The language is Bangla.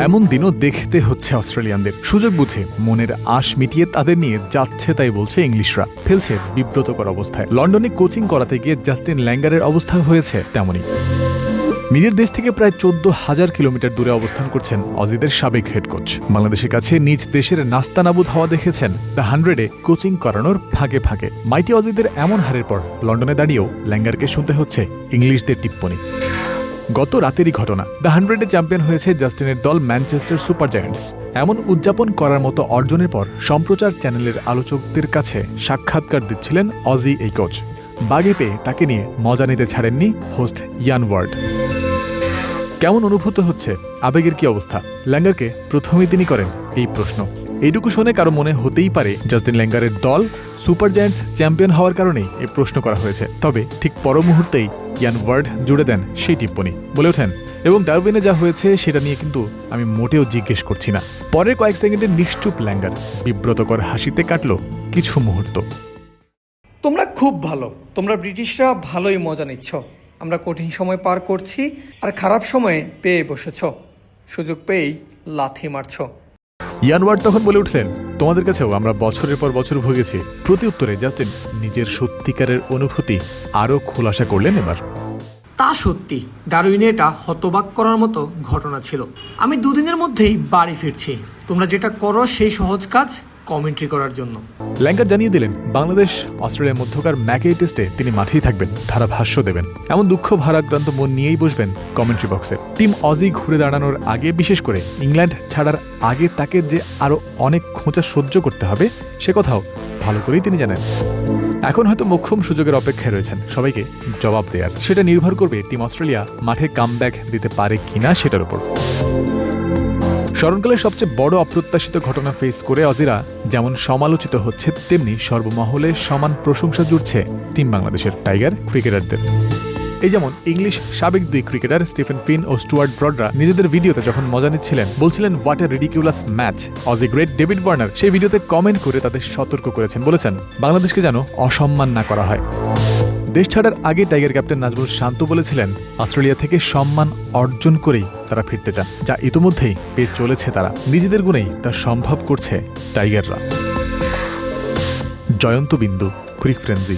এমন দিনও দেখতে হচ্ছে অস্ট্রেলিয়ানদের। সুযোগ বুঝে মনের আশ মিটিয়ে তাদের নিয়ে যাচ্ছে তাই বলছে ইংলিশরা, ফেলছে বিব্রতকর অবস্থায়। লন্ডনে কোচিং করাতে গিয়ে জাস্টিন ল্যাঙ্গারের অবস্থা হয়েছে তেমনই। নিজের দেশ থেকে প্রায় 14,000 কিলোমিটার দূরে অবস্থান করছেন অজিদের সাবেক হেড কোচ। বাংলাদেশের কাছে নিজ দেশের নাস্তানাবুদ হওয়া দেখেছেন দ্য 100-এ কোচিং করানোর ফাঁকে ফাঁকে। মাইটি অজিদের এমন হারের পর লন্ডনে দাঁড়িয়েও ল্যাঙ্গারকে শুনতে হচ্ছে ইংলিশদের টিপ্পনি। গত রাতেরই ঘটনা, দ্য 100-এ চ্যাম্পিয়ন হয়েছে জাস্টিনের দল ম্যানচেস্টার সুপার জায়ান্টস। এমন উদযাপন করার মতো অর্জনের পর সম্প্রচার চ্যানেলের আলোচকদের কাছে সাক্ষাৎকার দিচ্ছিলেন অজি এই কোচ। বাগে পেয়ে তাকে নিয়ে মজা নিতে ছাড়েননি হোস্ট ইয়ান ওয়ার্ড। কেমন অনুভূত হচ্ছে, আবেগের কি অবস্থা? ল্যাঙ্গারকে প্রথমেই তিনি করেন এই প্রশ্ন। এইটুকু শুনে কারো মনে হতেই পারে জাস্টিন ল্যাঙ্গারের দল সুপার জায়ান্টস চ্যাম্পিয়ন হওয়ার কারণেই এই প্রশ্ন করা হয়েছে। তবে ঠিক পর মুহূর্তেই ইয়ান ওয়ার্ড জুড়ে দেন সেই টিপ্পনি, বলে ওঠেন, এবং ডারউইনে যা হয়েছে সেটা নিয়ে কিন্তু আমি মোটেও জিজ্ঞেস করছি না। পরের কয়েক সেকেন্ডের নিশ্চুপ ল্যাঙ্গার বিব্রতকর হাসিতে কাটল কিছু মুহূর্ত। তোমরা খুব ভালো, তোমরা ব্রিটিশরা ভালোই মজা নিচ্ছ। আমরা কঠিন সময় পার করছি আর খারাপ সময়ে পেয়ে বসেছ, সুযোগ পেয়েই লাথি মারছ। ইয়ান ওয়ার্ড তখন বলে উঠলেন, তোমাদের কাছেও আমরা বছরের পর বছর ভুগেছি। প্রতি উত্তরে জাস্টিন নিজের সত্যিকারের অনুভূতি আরও খোলাসা করলেন এবার। তা সত্যি, ডারউইনে এটা হতবাক করার মতো ঘটনা ছিল। আমি দুদিনের মধ্যেই বাড়ি ফিরছি। তোমরা যেটা করো সেই সহজ কাজ কমেন্ট্রি করার জন্য। ল্যাঙ্গার জানিয়ে দিলেন বাংলাদেশ অস্ট্রেলিয়ার মধ্যকার ম্যাকেই টেস্টে তিনি মাঠেই থাকবেন, ধারাভাষ্য দেবেন। এমন দুঃখ ভারাক্রান্ত মন নিয়েই বসবেন কমেন্ট্রি বক্সে। টিম অজি ঘুরে দাঁড়ানোর আগে, বিশেষ করে ইংল্যান্ড ছাড়ার আগে তাকে যে আরও অনেক খোঁচা সহ্য করতে হবে সে কথাও ভালো করেই তিনি জানেন। এখন হয়তো মোক্ষম সুযোগের অপেক্ষায় রয়েছেন সবাইকে জবাব দেওয়ার। সেটা নির্ভর করবে টিম অস্ট্রেলিয়া মাঠে কামব্যাক দিতে পারে কিনা সেটার উপর। স্মরণকালের সবচেয়ে বড় অপ্রত্যাশিত ঘটনা ফেস করে অজিরা যেমন সমালোচিত হচ্ছে, তেমনি সর্বমহলে সমান প্রশংসা জুড়ছে টিম বাংলাদেশের টাইগার ক্রিকেটারদের। এই যেমন ইংলিশ সাবেক দুই ক্রিকেটার স্টিফেন ফিন ও স্টুয়ার্ট ব্রডরা নিজেদের ভিডিওতে যখন মজা নিচ্ছিলেন, বলছিলেন what a ridiculous match. Aussie great David Warner সেই ভিডিওতে কমেন্ট করে তাদের সতর্ক করেছেন, বলেছেন বাংলাদেশকে যেন অসম্মান না করা হয়। দেশ ছাড়ার আগে টাইগার ক্যাপ্টেন নাজমুল শান্ত বলেছিলেন অস্ট্রেলিয়া থেকে সম্মান অর্জন করেই তারা ফিরতে চান, যা ইতোমধ্যেই পেয়ে চলেছে তারা। নিজেদের গুণেই তা সম্ভব করছে টাইগাররা। জয়ন্ত বিন্দু, ক্রিক ফ্রেন্সি।